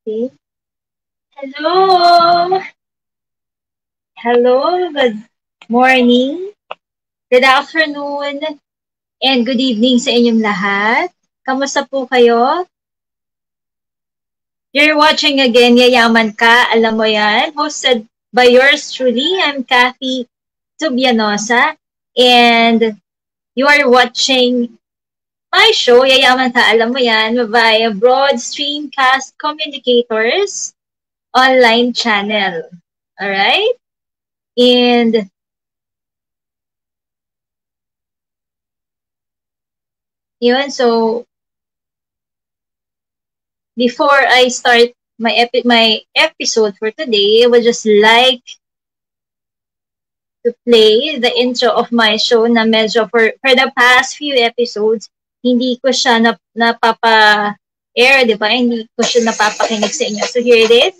Okay. Hello! Hello, good morning, good afternoon, and good evening sa inyong lahat. Kamusta po kayo? You're watching again, Yayaman Ka, alam mo yan, hosted by yours truly. I'm Cathy Tubianosa, and you are watching my show, Yayaman Ka, alam mo yan, via Broad Stream Cast Communicators online channel. Alright? And yun, so before I start my episode for today, I would just like to play the intro of my show na medyo for the past few episodes, hindi ko siya napapa-air, di ba? Hindi ko siya napapakinig sa inyo. So here it is.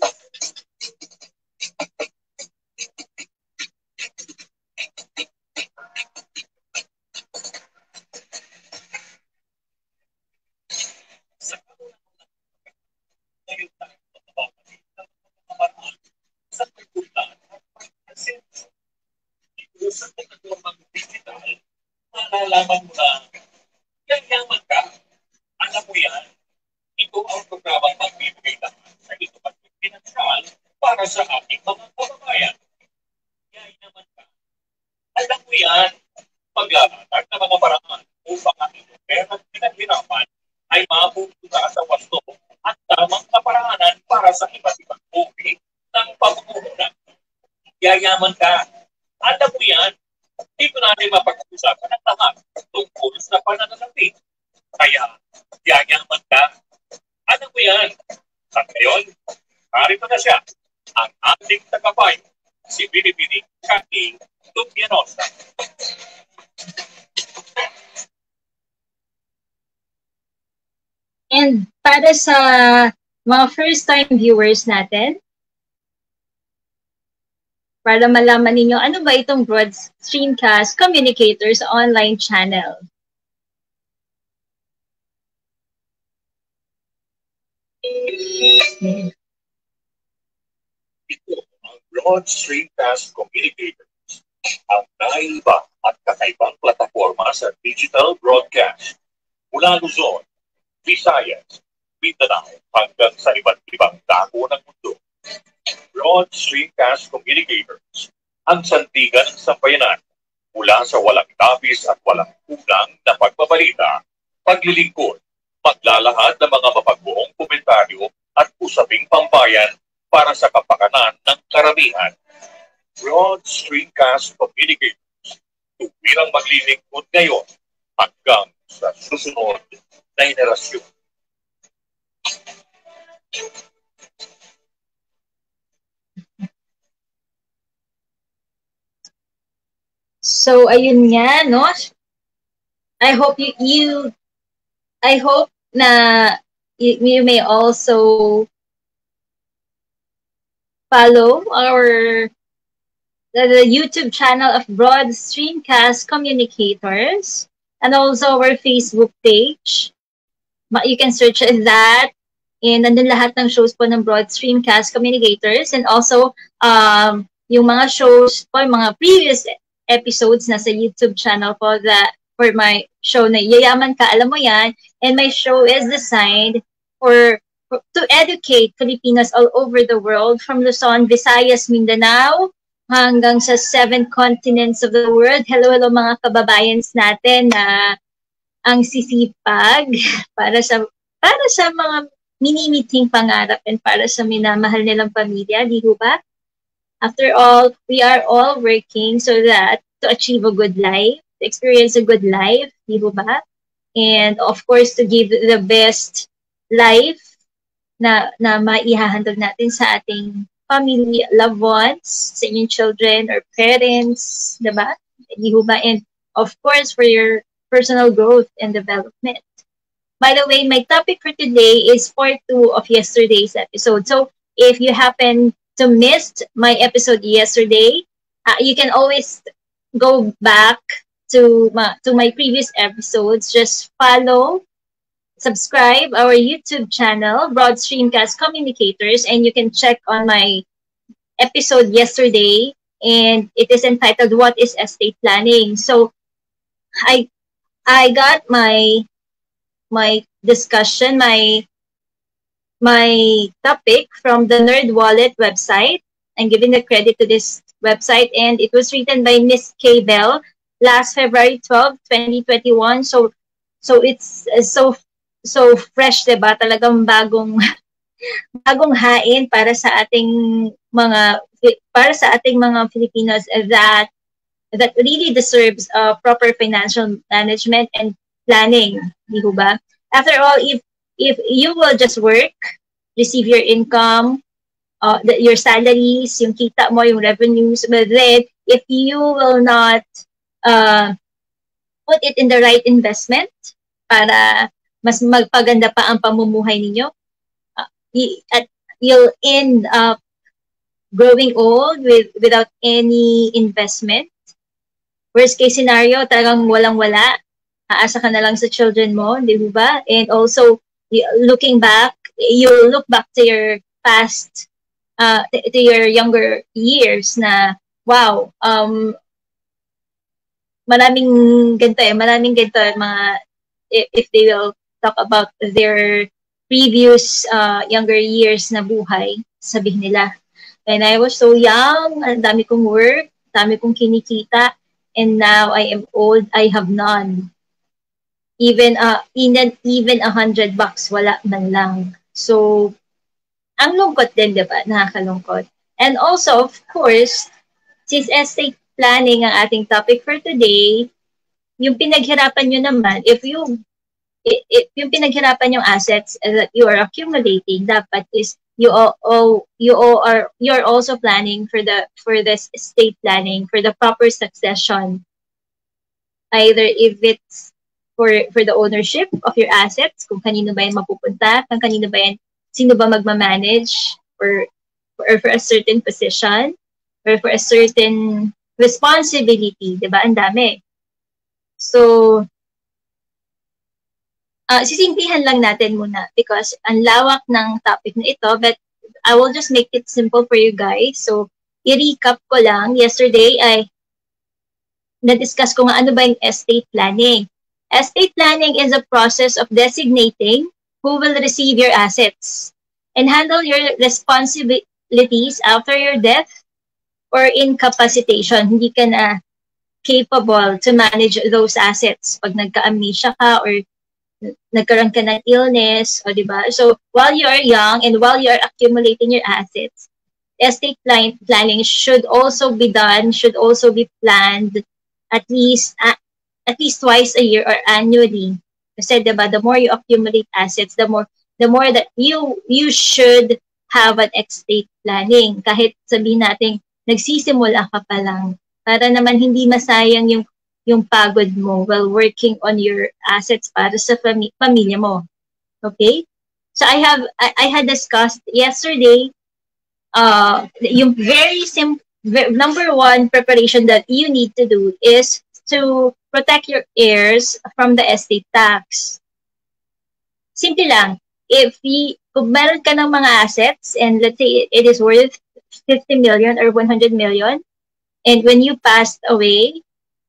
Malalaman mo na yayaman ka. Alam mo yan, ito ang programang magbibigay naman sa ito pag-pinansyal para sa ating mga kababayan. Yayaman ka. Alam mo yan, paglalatag ng mga paraan upang ang iyong perang pinaghirapan ay mapupunta sa wasto at tamang kaparaanan para sa iba't ibang uri ng pamumuhunan. Yayaman ka. Alam mo yan, dito natin mapag-uusapan ang lahat tungkol sa pananalapi. Kaya, yayaman ka. Alam mo yan. At ngayon, narito na siya, ang ating tagapayo, si Ms.Cathy Tubianosa. And para sa mga first-time viewers natin, para malaman ninyo ano ba itong Broad Stream Cast Communicators online channel. Ito ang Broad Stream Cast Communicators, ang naiba at kakaibang plataforma sa digital broadcast mula Luzon, Visayas, Mindanao hanggang sa iba't ibang dako ng mundo. Broad Stream Cast Communicators, ang sandigan ng sambayanan mula sa walang labis at walang kulang na pagbabalita, paglilingkod, maglalahad ng mga mapagbuong komentaryo at usaping pambayan para sa kapakanan ng karamihan. Broad Stream Cast Communicators, tuwirang maglilingkod ngayon hanggang sa susunod na henerasyon. So ayun nga, no? I hope I hope na you may also follow the YouTube channel of Broad Stream Cast Communicators and also our Facebook page. You can search that, and nandun lahat ng shows po ng Broad Stream Cast Communicators, and also yung mga shows po, yung mga previous episodes nasa YouTube channel po for my show na Yayaman Ka, alam mo yan, and my show is designed to educate Filipinos all over the world, from Luzon, Visayas, Mindanao, hanggang sa 7 continents of the world. Hello mga kababayans natin na ang sisipag para sa mga minimiting pangarap and para sa minamahal nilang pamilya, di ba? After all, we are all working so that to achieve a good life, to experience a good life, di ba? And of course, to give the best life na maihahandog natin sa ating family, loved ones, sa inyong children or parents, di ba? Di ba? And of course, for your personal growth and development. By the way, my topic for today is part 2 of yesterday's episode. So if you happen to miss my episode yesterday, you can always go back to my previous episodes. Just follow subscribe our YouTube channel, Broad Stream Cast Communicators, and you can check on my episode yesterday, and it is entitled "What is Estate Planning?" So I I got my discussion, my topic from the Nerd Wallet website. I'm giving the credit to this website, and it was written by Miss K. Bell last February 12, 2021. So it's so fresh, diba? Talagang bagong hain para sa ating mga Filipinos that really deserves proper financial management and planning, di ba? After all, if you will just work, receive your income, your salaries, yung kita mo, yung revenues, but then if you will not uh, put it in the right investment para mas magpaganda pa ang pamumuhay ninyo, you'll end up growing old without any investment. Worst case scenario, talagang walang-wala. Aasa ka na lang sa children mo, di ba? And also, looking back, you'll look back to your past, to your younger years na, wow, maraming ganito mga, if they will talk about their previous younger years na buhay, sabihin nila, when I was so young, ang dami kong work, dami kong kinikita, and now I am old, I have none. Even $100, wala man lang. So, ang lungkot din, di ba? Nakakalungkot. And also, of course, since estate planning ang ating topic for today, yung pinaghirapan nyo naman, if yung pinaghirapan yung assets that you are accumulating, dapat is you're also planning for the estate planning, for the proper succession, either if it's for the ownership of your assets, kung kanino ba yan mapupunta, sino ba magmamanage, or for a certain position, or for a certain responsibility, di ba? Ang dami. So, sisimplihan lang natin muna because ang lawak ng topic na ito, but I will just make it simple for you guys. So, i-recap ko lang. Yesterday ay na-discuss ko nga ano ba yung estate planning. Estate planning is a process of designating who will receive your assets and handle your responsibilities after your death or incapacitation. Hindi ka na capable to manage those assets pag nagka-amnesia ka or nagkaroon ka ng illness, o diba? So, while you are young and while you are accumulating your assets, estate planning should also be done, should also be planned at least twice a year or annually. Kasi diba, the more you accumulate assets, the more that you should have an estate planning. Kahit sabihin natin, nagsisimula ka pa lang, para naman hindi masayang yung pagod mo while working on your assets para sa pamilya mo. Okay? So I had discussed yesterday yung very simple, number one preparation that you need to do is to protect your heirs from the estate tax. Simple lang. Kung meron ka ng mga assets and let's say it is worth 50 million or 100 million, and when you passed away,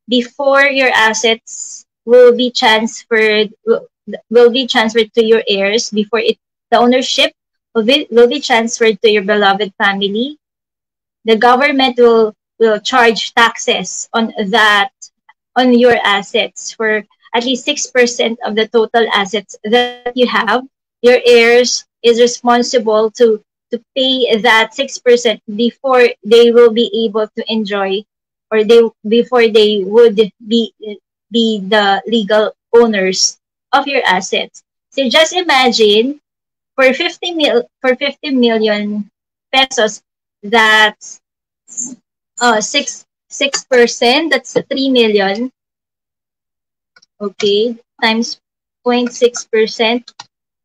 before your assets will be transferred to your heirs, before the ownership will be transferred to your beloved family, the government will charge taxes on your assets for at least 6% of the total assets that you have. Your heirs is responsible to pay that 6% before they will be able to enjoy, or before they would be the legal owners of your assets. So just imagine, for 50 million pesos, that's 6%, that's 3 million. Okay, times 0.6%,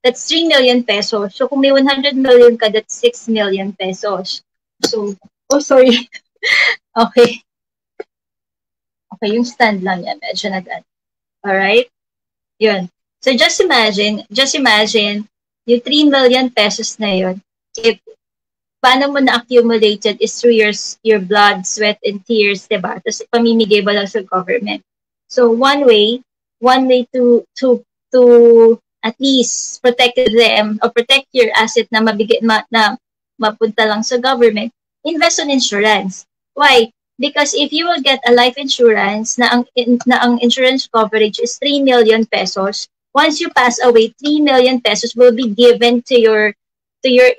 that's 3 million pesos. So kung may 100 million ka, that's 6 million pesos. So, sorry. Okay. Okay, yung stand lang yan. Medyo nag-add. Alright? Yun. So just imagine, yung 3 million pesos na yun, if paano mo na-accumulated is through your blood, sweat, and tears, diba? Tapos pamimigay mo lang sa government. So one way to at least protect them or protect your asset na na mapunta lang sa government, invest on insurance. Why? Because if you will get a life insurance na ang insurance coverage is 3 million pesos, once you pass away, 3 million pesos will be given to your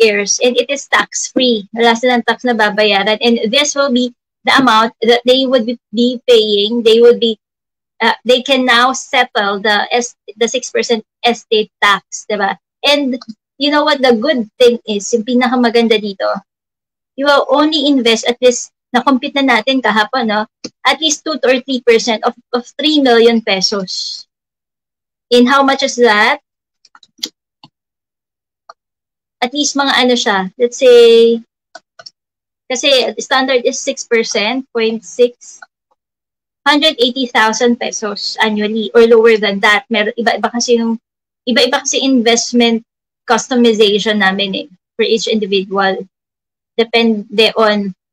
heirs, and it is tax-free. Wala silang tax na babayaran, and this will be the amount that they would be paying. They can now settle the 6% estate tax, diba? And you know what the good thing is, yung pinakamaganda dito, you will only invest at least, na-compute na natin kahapon, no? At least 2 or 3% of 3 million pesos. In how much is that? At least mga ano siya, let's say, kasi standard is 6%, 0.6, 180,000 pesos annually or lower than that. Meron iba-iba kasi investment customization namin for each individual.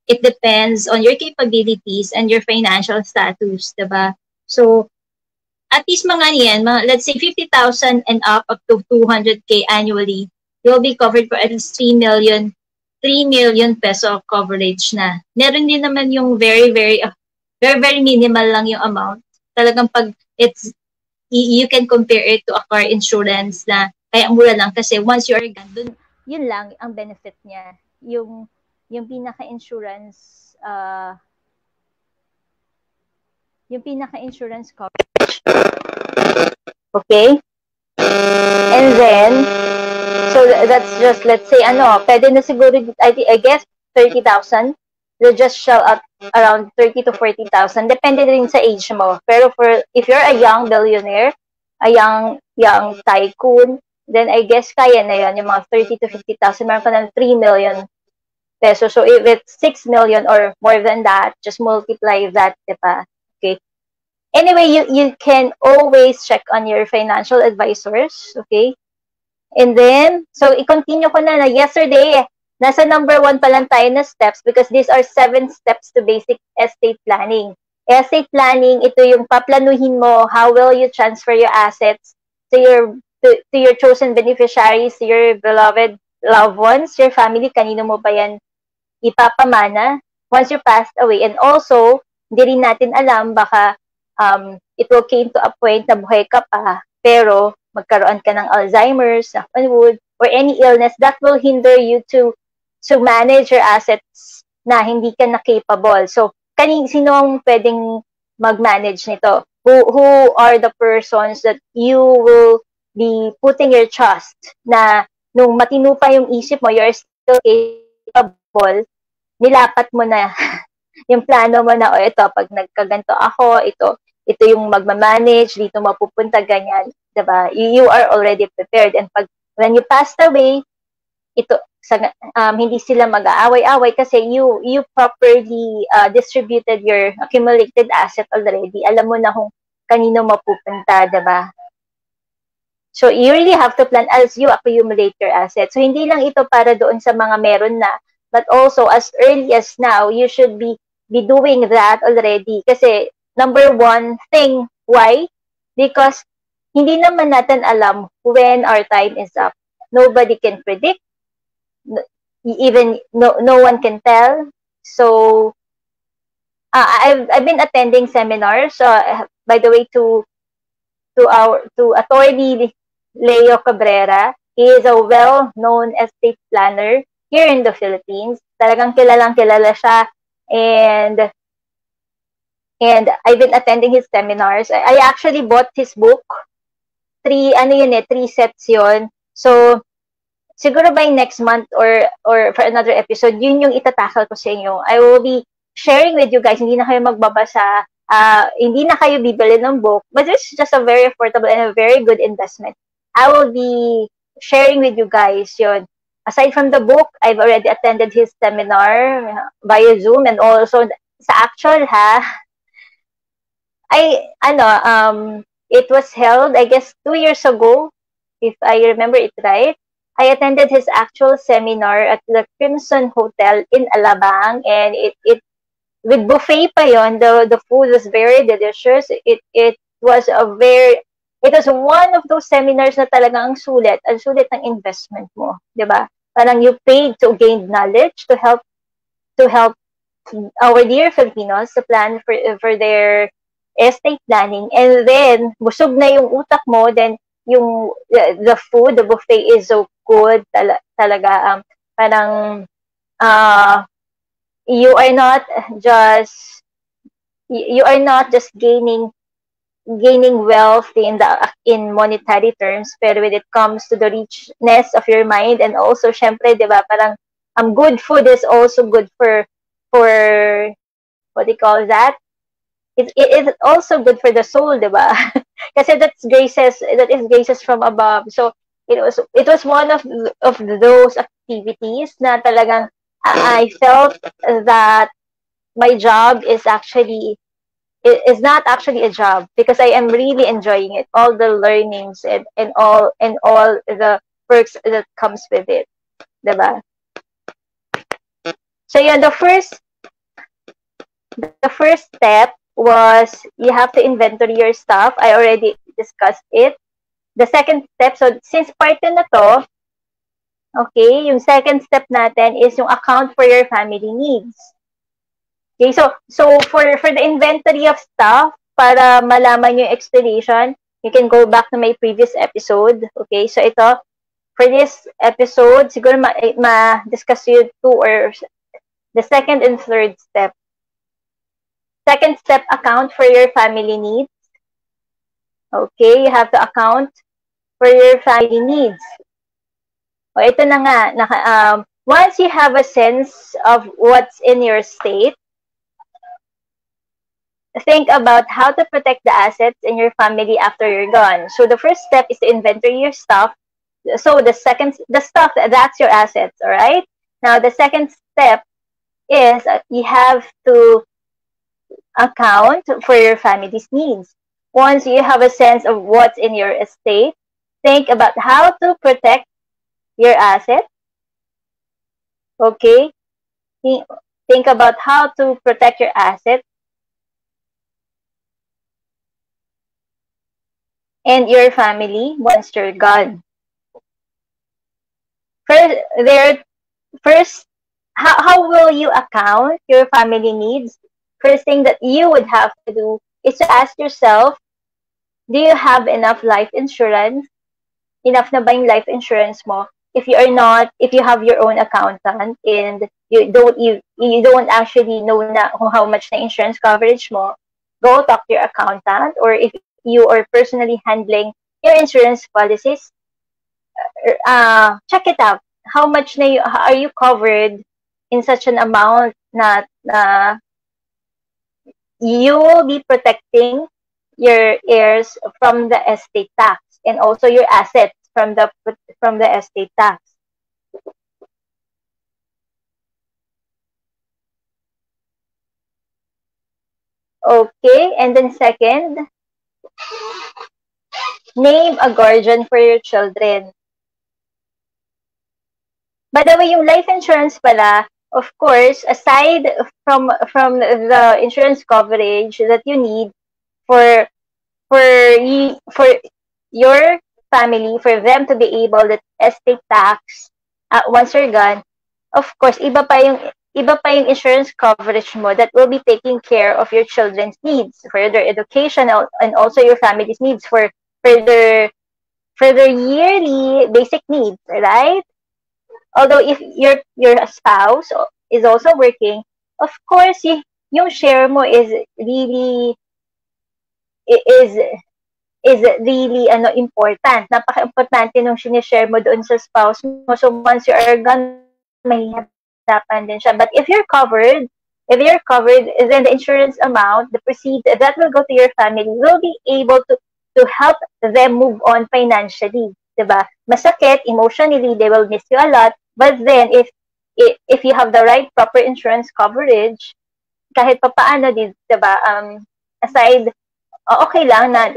It depends on your capabilities and your financial status, diba? So, at least let's say 50,000 and up to 200K annually, you'll be covered for at least 3 million peso coverage na. Meron din naman yung very minimal lang yung amount. Talagang pag you can compare it to a car insurance na kaya mura lang kasi once you're dun, yun lang ang benefit niya. Yung pinaka-insurance coverage. Okay? And then, so that's just, let's say, pwede na siguro, I guess, 30,000. They'll just shell out around 30 to 40,000. Depende rin sa age mo. Pero if you're a young billionaire, a young tycoon, then I guess kaya na yun, yung mga 30 to 50,000, meron ka ng 3 million pesos. So if it's 6 million or more than that, just multiply that, diba? Okay. Anyway, you can always check on your financial advisors, okay? And then, so i-continue ko na yesterday, nasa number 1 pa lang tayo na steps because these are 7 steps to basic estate planning. Estate planning, ito yung paplanuhin mo, how will you transfer your assets to your chosen beneficiaries, to your beloved loved ones, your family, kanino mo ba yan ipapamana once you passed away. And also, hindi rin natin alam, baka it will came to a point na buhay ka pa, pero magkaroon ka ng Alzheimer's, knock on wood, or any illness that will hinder you to manage your assets na hindi ka na capable. So, sino ang pwedeng mag-manage nito? Who are the persons that you will be putting your trust na nung matino pa yung isip mo, you're still capable, nilapat mo na yung plano mo na, ito, pag nagkaganto ako, ito yung magmamanage, dito mapupunta, ganyan, diba? You are already prepared. And when you passed away, hindi sila mag-aaway-away kasi you properly distributed your accumulated asset already. Alam mo na kung kanino mapupunta, diba? So, you really have to plan as you accumulate your assets. So, hindi lang ito para doon sa mga meron na, but also as early as now, you should be doing that already. Kasi, number 1 thing, why? Because hindi naman natin alam when our time is up. Nobody can predict. Even no one can tell. So, I've been attending seminars. By the way, to Attorney Leo Cabrera. He is a well-known estate planner here in the Philippines. Talagang kilala siya. And I've been attending his seminars. I actually bought his book. 3 sets yun. So, siguro by next month or for another episode, yun yung itatakal ko sa inyo. I will be sharing with you guys. Hindi na kayo magbabasa. Hindi na kayo bibili ng book. But it's just a very affordable and a very good investment. I will be sharing with you guys yun. Aside from the book, I've already attended his seminar via Zoom, and also sa actual it was held, I guess, 2 years ago, if I remember it right. I attended his actual seminar at the Crimson Hotel in Alabang, and it with buffet pa yon, the food was very delicious. It was one of those seminars na talagang ang sulit ng investment mo, 'di ba? Parang you paid to gain knowledge to help our dear Filipinos to plan for their estate planning, and then busog na yung utak mo, then the food, the buffet is so good talaga, parang you are not just gaining wealth in monetary terms, pero when it comes to the richness of your mind, and also syempre 'di ba, parang good food is also good for what do you call that, it is also good for the soul, 'di ba? Kasi that is graces from above. So it was one of those activities na talagang I felt that my job is not actually a job, because I am really enjoying it, all the learnings and all the perks that comes with it, diba? So yeah, the first step was you have to inventory your stuff. I already discussed it. The second step, so since part 2 na to, okay, yung second step natin is yung account for your family needs. Okay, so for the inventory of stuff, para malaman yung explanation, you can go back to my previous episode. Okay, so ito, for this episode, siguro ma-discuss yung 2 or the second and third step. Second step, account for your family needs. Okay, you have to account for your family needs. O, ito na nga, once you have a sense of what's in your state, think about how to protect the assets in your family after you're gone. So the first step is to inventory your stuff. So the stuff, that's your assets, all right? Now, the second step is you have to account for your family's needs. Once you have a sense of what's in your estate, think about how to protect your assets. Okay? Think about how to protect your assets and your family once you're gone. First, how will you account your family needs? First thing that you would have to do is to ask yourself, do you have enough life insurance? Enough na ba yung life insurance mo? If you have your own accountant and you don't actually know na kung how much na insurance coverage mo, go talk to your accountant. Or if you are personally handling your insurance policies, check it out. How much are you covered in such an amount na you will be protecting your heirs from the estate tax, and also your assets from the estate tax. Okay, and then second, name a guardian for your children. By the way, yung life insurance pala, of course, aside from the insurance coverage that you need for your family, for them to be able to estate tax once you're gone, of course, iba pa yung insurance coverage mo that will be taking care of your children's needs, for their education, and also your family's needs for their yearly basic needs, right? Although if your spouse is also working, of course, yung share mo is really important. Napaka-importante nung sinishare mo doon sa spouse mo. So once you are gone, mahihirapan din siya. But if you're covered, then the insurance amount, the proceeds that will go to your family will be able to help them move on financially. Diba? Masakit, emotionally, they will miss you a lot. But then, if you have the right proper insurance coverage, kahit pa paano, diba, aside okay lang na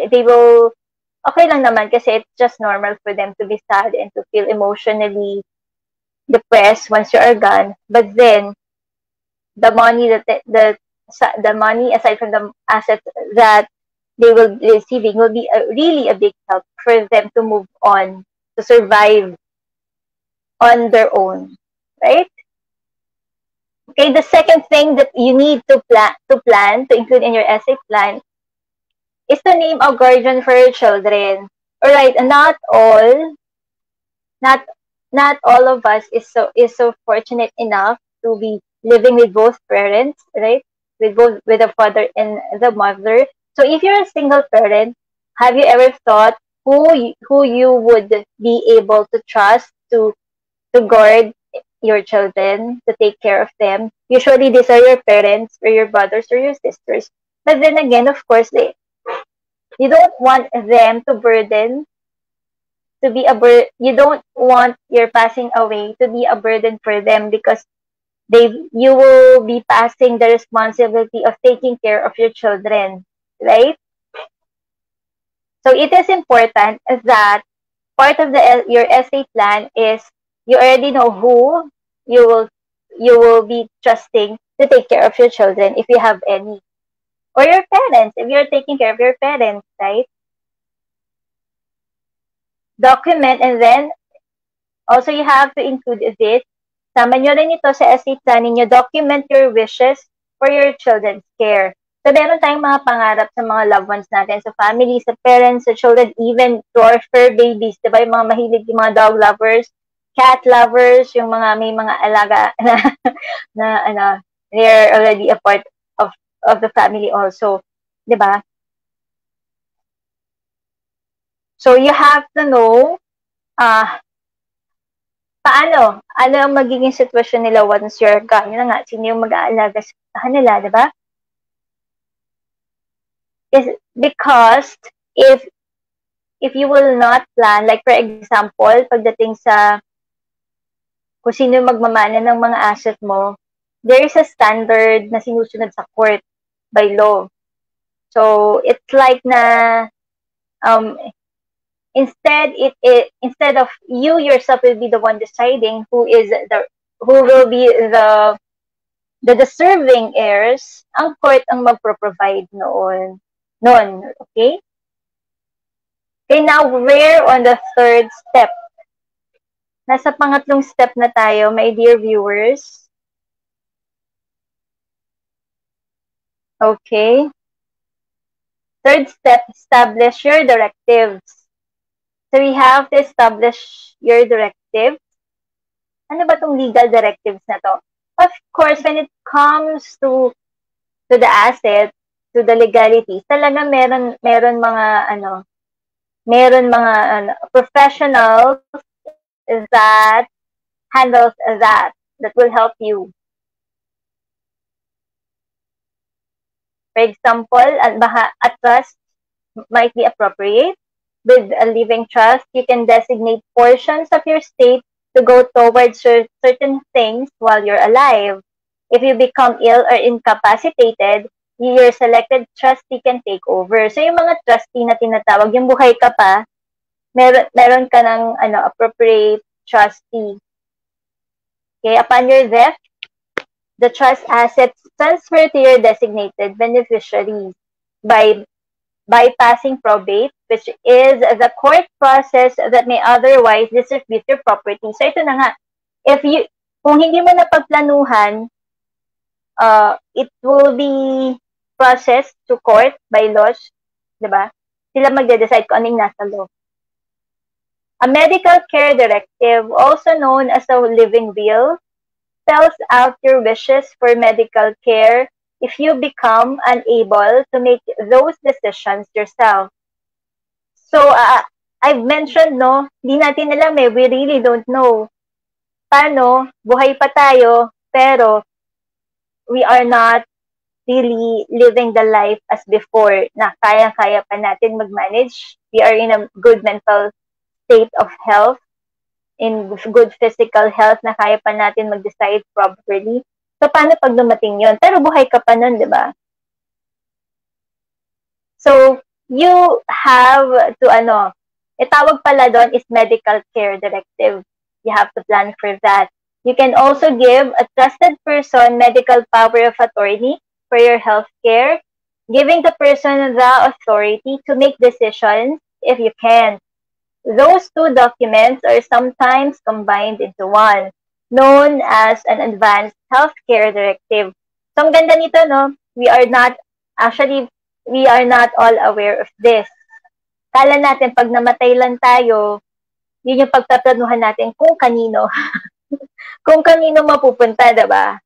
okay lang naman kasi it's just normal for them to be sad and to feel emotionally depressed once you are gone. But then, the money the money aside from the assets that they will be receiving will be really a big help for them to move on, to survive on their own, right? Okay, the second thing that you need to plan to include in your essay plan is to name a guardian for your children. All right, not not all of us is so fortunate enough to be living with both parents, right? With the father and the mother. So if you're a single parent, have you ever thought who you would be able to trust to guard your children, to take care of them? Usually these are your parents or your brothers or your sisters. But then again, of course, you don't want them to burden you don't want your passing away to be a burden for them, because you will be passing the responsibility of taking care of your children, right? So it is important that part of your essay plan is you already know who you will you will be trusting to take care of your children, if you have any, or your parents if you're taking care of your parents, right? Document, and then also you have to include this. Sama nyo rin ito sa essay plan ninyo. Document your wishes for your children's care. So, meron tayong mga pangarap sa mga loved ones natin, sa family, sa parents, sa children, even to our fur babies. Diba? Yung mga mahilig, yung mga dog lovers, cat lovers, yung mga may mga alaga na they're already a part of the family also. Diba? So, you have to know paano? Ano ang magiging sitwasyon nila once you're gone? Yun na nga, sino yung mag-aalaga sa kanila, di ba? Because if you will not plan, like for example, pagdating sa kung sino yung magmamana ng mga asset mo, there is a standard na sinusunod sa court by law. So, it's like na instead of you yourself will be the one deciding who will be the deserving heirs, ang court ang magpro-provide noon. Okay? Okay, now we're on the third step. Nasa pangatlong step na tayo, my dear viewers. Okay. Third step, establish your directives. So we have to establish your directive. Ano ba tong legal directives na to? Of course, when it comes to the asset, to the legalities, talaga meron mga professionals that handles that will help you. For example, a trust might be appropriate. With a living trust, you can designate portions of your estate to go towards certain things while you're alive. If you become ill or incapacitated, your selected trustee can take over. So, yung mga trustee na tinatawag, yung buhay ka pa, meron ka ng appropriate trustee. Okay, upon your death, the trust assets transfer to your designated beneficiaries by bypassing probate, which is the court process that may otherwise distribute your property. So, ito na nga. Kung hindi mo napagplanuhan, it will be processed to court by laws, diba? Sila magde-decide kung anong nasa law. A medical care directive, also known as a living will, spells out your wishes for medical care if you become unable to make those decisions yourself. So, I've mentioned, di natin alam we really don't know. Paano, buhay pa tayo, pero we are not really living the life as before, na kaya-kaya pa natin mag-manage. We are in a good mental state of health, in good physical health, na kaya pa natin mag-decide properly. So, paano pag dumating yun? Pero buhay ka pa nun, di ba? So, you have to, itawag pala doon is medical care directive. You have to plan for that. You can also give a trusted person medical power of attorney for your health care, giving the person the authority to make decisions if you can. Those two documents are sometimes combined into one, known as an advanced healthcare directive. So, ang ganda nito, no? We are not all aware of this. Kala natin, pag namatay lang tayo, yun yung pagtaplanuhan natin kung kanino. Kung kanino mapupunta, diba?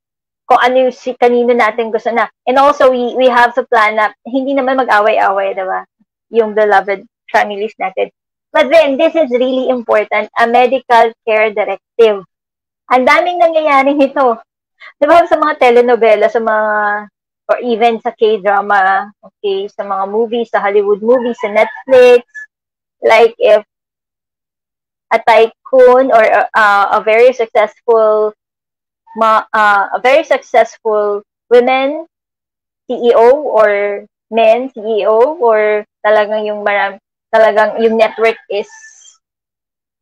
Kung ano yung kanino natin gusto na. And also, we have to plan na hindi naman mag-away-away, diba? Yung beloved families natin. But then, this is really important, a medical care directive. Ang daming nangyayari nito. Diba sa mga telenovela, sa mga, or even sa K-drama, okay, sa mga movies, sa Hollywood movies, sa Netflix, like if a tycoon or a very successful women CEO or men CEO or talagang yung network is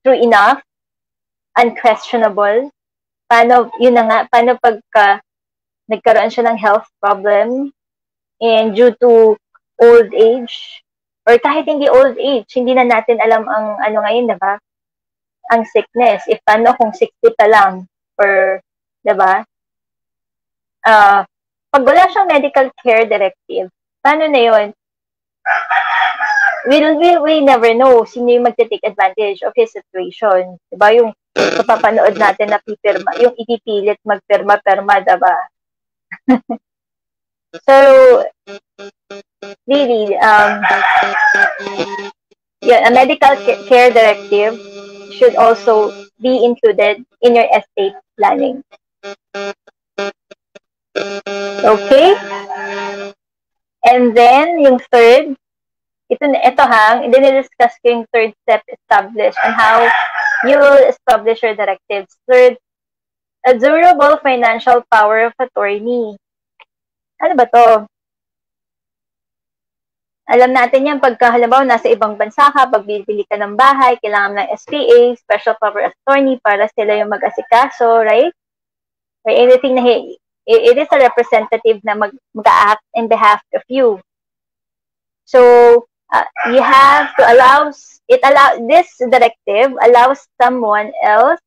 true enough, unquestionable. Paano pagka nagkaroon siya ng health problem and due to old age or kahit hindi old age, hindi na natin alam ang ngayon, diba? Ang sickness. If paano kung 60 pa lang or, diba? Pag wala siyang medical care directive, paano na yun? We never know sino yung magte-take advantage of his situation. Diba? Yung papanood natin na pipirma, yung ipipilit magpirma-pirma, diba? So, really, a medical care directive should also be included in your estate planning. Okay? And then, yung third, i-discuss ko yung third step, establish, and how you will establish your directives. Third, a durable financial power of attorney. Ano ba to? Alam natin yan, pagka halimbawa nasa ibang bansa ka, pag bibili ka ng bahay, kailangan ng SPA, special power of attorney, para sila yung mag-asikaso, right? Or anything na it is a representative na mag-act in behalf of you. So, you have to this directive allows someone else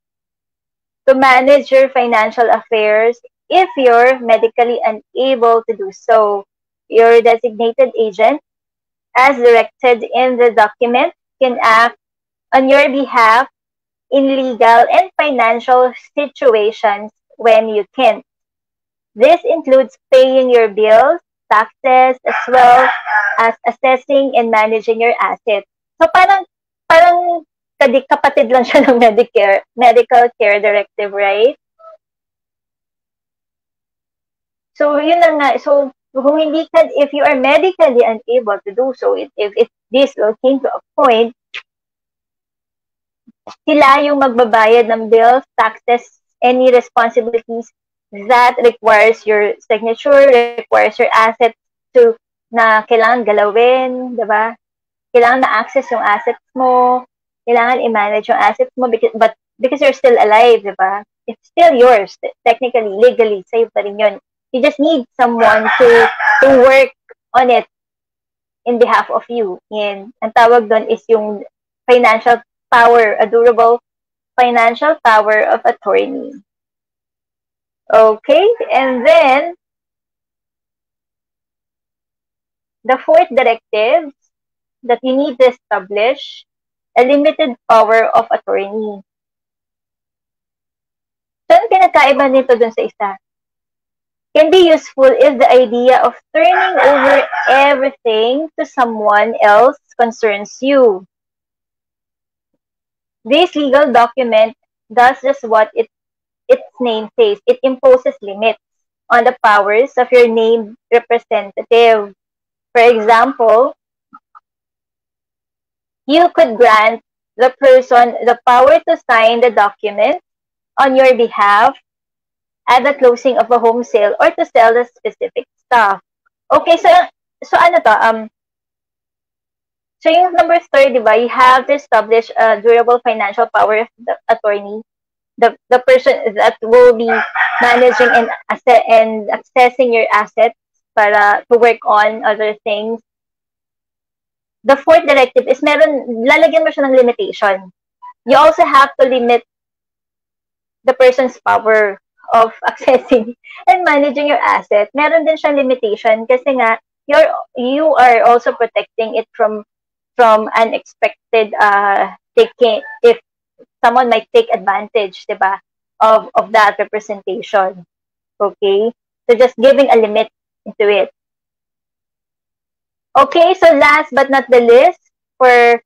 to manage your financial affairs if you're medically unable to do so. Your designated agent, as directed in the document, can act on your behalf in legal and financial situations when you can't. This includes paying your bills, taxes, as well as assessing and managing your assets. So parang kapatid lang siya ng medical care directive, right? So yun na nga. So kung if you are medically unable to do so, if this came to a point, sila yung magbabayad ng bills, taxes, any responsibilities that requires your signature, requires your assets na kailangan galawin, diba? Kailangan na-access yung assets mo, kailangan i-manage yung assets mo because you're still alive, diba? It's still yours, technically, legally, sa'yo pa rin yun. You just need someone to work on it in behalf of you. And ang tawag doon is yung financial power, a durable financial power of attorney. Okay, and then the fourth directive that you need to establish, a limited power of attorney. So, ang pinagkaiba nito dun sa isa? Can be useful if the idea of turning over everything to someone else concerns you. This legal document does just what its name says. It imposes limits on the powers of your named representative. For example, you could grant the person the power to sign the document on your behalf at the closing of a home sale or to sell the specific stuff. Okay, so ano to? So yung number 3, di ba, you have to establish a durable financial power of the attorney, the person that will be managing and accessing your assets para to work on other things. The 4th directive is lalagyan mo siya ng limitation. You also have to limit the person's power of accessing and managing your asset. Meron din siyang limitation kasi nga you are also protecting it from unexpected taking, if someone might take advantage, diba, of that representation. Okay? So just giving a limit into it. Okay, so last but not the least, for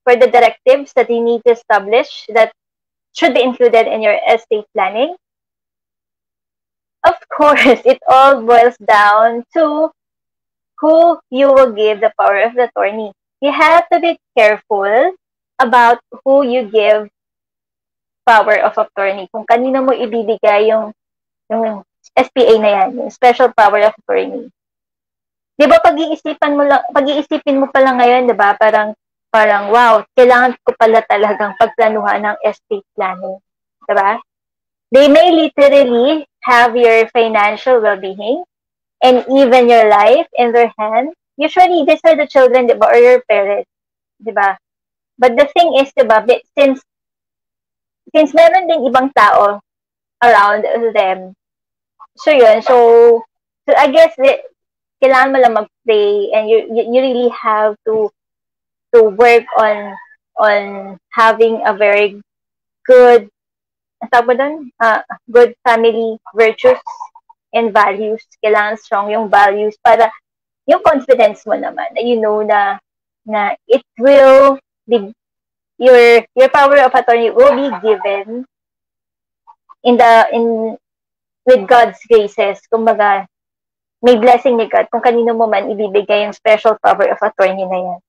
the directives that you need to establish that should be included in your estate planning, of course, it all boils down to who you will give the power of attorney. You have to be careful about who you give power of attorney. Kung kanino mo ibibigay yung SPA na yan, yung special power of attorney. Di ba pag-iisipin mo pa lang ngayon, di ba, parang wow, kailangan ko pala talagang pagplanuhan ng estate planning. Di ba? They may literally have your financial well-being and even your life in their hands. Usually, these are the children, di ba, or your parents. Di ba? But the thing is, di ba, since meron ding ibang tao around them, so yun, so I guess, kailangan mo lang mag-pray and you really have to work on having a very good, good family virtues and values. Kailangan strong yung values para yung confidence mo naman, na you know na it will be, your power of attorney will be given with God's graces. Kumbaga, may blessing ni God kung kanino mo man ibibigay yung special power of attorney na yan.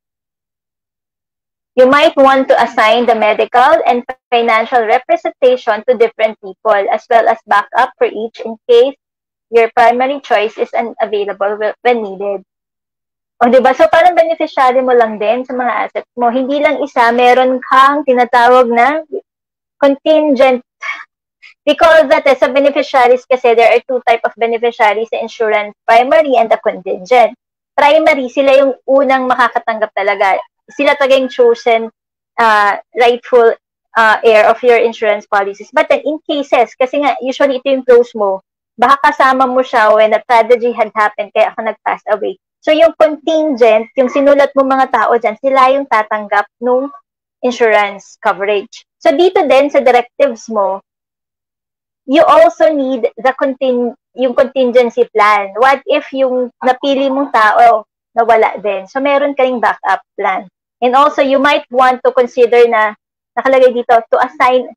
You might want to assign the medical and financial representation to different people, as well as backup for each in case your primary choice is unavailable when needed. O diba? So parang beneficiary mo lang din sa mga assets mo. Hindi lang isa, meron kang tinatawag na contingent. Because that is, sa beneficiaries kasi, there are 2 types of beneficiaries sa insurance, primary and the contingent. Primary, sila yung unang makakatanggap talaga. Sila talaga yung chosen rightful heir of your insurance policies. But then, in cases, kasi nga, usually ito yung close mo, baka kasama mo siya when a tragedy had happened, kaya ka nag-pass away. So, yung contingent, yung sinulat mo mga tao dyan, sila yung tatanggap nung insurance coverage. So, dito din, sa directives mo, you also need yung contingency plan. What if yung napili mong tao nawala din? So, meron kayong backup plan. And also, you might want to consider na, nakalagay dito, to assign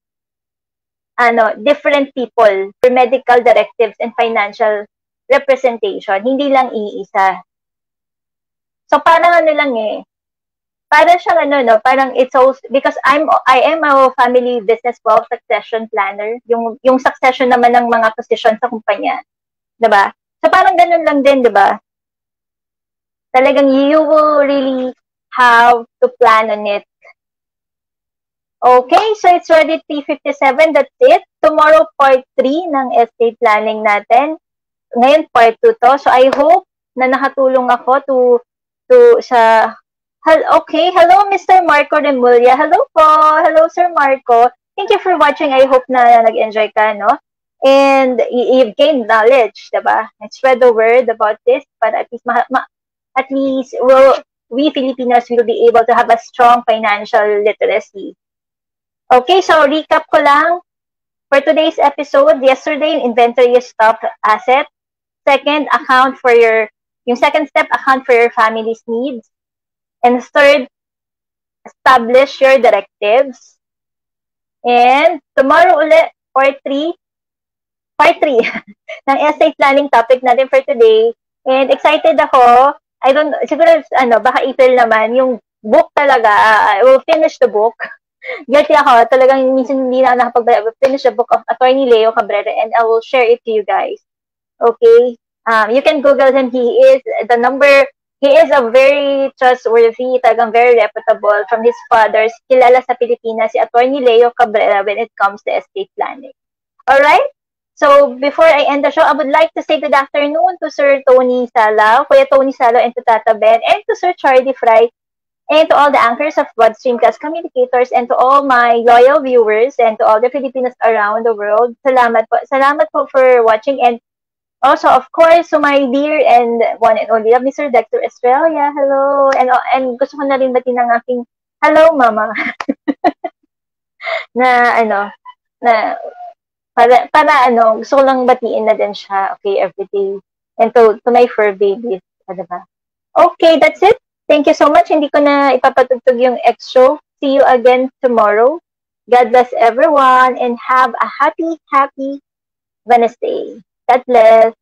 different people for medical directives and financial representation. Hindi lang iisa. So, parang parang siyang parang it's also, because I am a family business wealth succession planner, yung succession naman ng mga position sa kumpanya, 'di ba? So parang ganun lang din, 'di ba? Talagang you will really have to plan on it. Okay, so it's already 3:57, that's it. Tomorrow, part 3 ng estate planning natin. Ngayon, part 2 to. So I hope na nakatulong ako sa okay, hello Mr. Marco Remulla. Hello po. Hello Sir Marco. Thank you for watching. I hope na nag-enjoy ka, no? And you've gained knowledge, diba? And spread the word about this, but at least we Filipinos will be able to have a strong financial literacy. Okay, so recap ko lang. For today's episode, yesterday, inventory your stock asset. Second, yung second step, account for your family's needs. And third, establish your directives. And tomorrow ulit, part 3 ng estate planning topic natin for today. And excited ako. I don't know, siguro, baka April naman, yung book talaga, I will finish the book. Guilty ako, talagang minsan hindi na nakapag-I will finish the book of Attorney Leo Cabrera and I will share it to you guys. Okay? You can Google him. he is a very trustworthy, talagang very reputable from his father's kilala sa Pilipinas, si Attorney Leo Cabrera when it comes to estate planning. Alright? So, before I end the show, I would like to say good afternoon to Sir Tony Sala, Kuya Tony Sala, and to Tata Ben, and to Sir Charlie Fry, and to all the anchors of Broad Stream Cast Communicators, and to all my loyal viewers, and to all the Filipinos around the world. Salamat po. Salamat po for watching, and also, of course, to my dear and one and only Mr. Dexter Australia. Hello. And gusto ko na rin batiin ng aking hello, mama. na gusto ko lang batiin na din siya, okay, every day. And to my fur babies, diba? Okay, that's it. Thank you so much. Hindi ko na ipapatugtog yung extra. See you again tomorrow. God bless everyone and have a happy Wednesday. God bless.